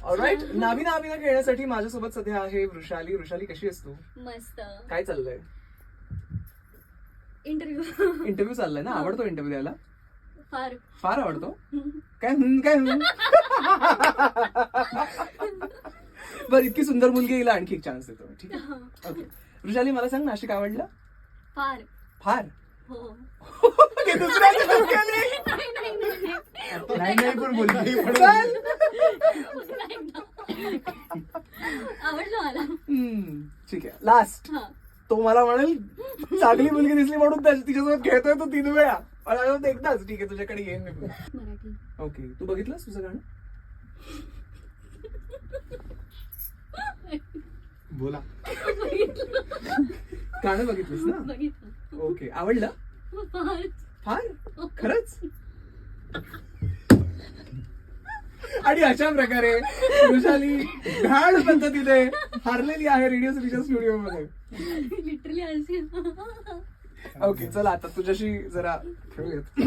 All right, नाविना अभिना खेळण्यासाठी माझ्यासोबत सध्या आहे वृषाली. वृषाली, कशी आहेस तू? मस्त. काय चाललंय? इंटरव्ह्यू चाललाय ना? आवडतो इंटरव्ह्यू द्यायला? फार आवडतो. काय बरं, इतकी सुंदर मुलगी हिला आणखी एक चान्स देतो. ठीक आहे, ओके. वृषाली, मला सांग, नाशिक आवडलं? फार हो. नाही पण बोलली. आवडलं मला. ठीक आहे, लास्ट. तो मला म्हणेल चांगली मुलगी दिसली म्हणून तिच्यासोबत खेळतोय तो 3 वेळा. एकदाच ठीक आहे, तुझ्याकडे येईन मी. मराठी. ओके, तू बघितलंस तुझं गाणं? बोला. गाणं बघितलंस ना? बघितलं. ओके, आवडलं? फार खरंच? आणि अशा प्रकारे वृषाली घाण पद्धतीने हारलेली आहे रेडिओ सिटीच्या स्टुडिओ मध्ये. लिटरली. ओके, चला आता तुझ्याशी जरा खेळूयात.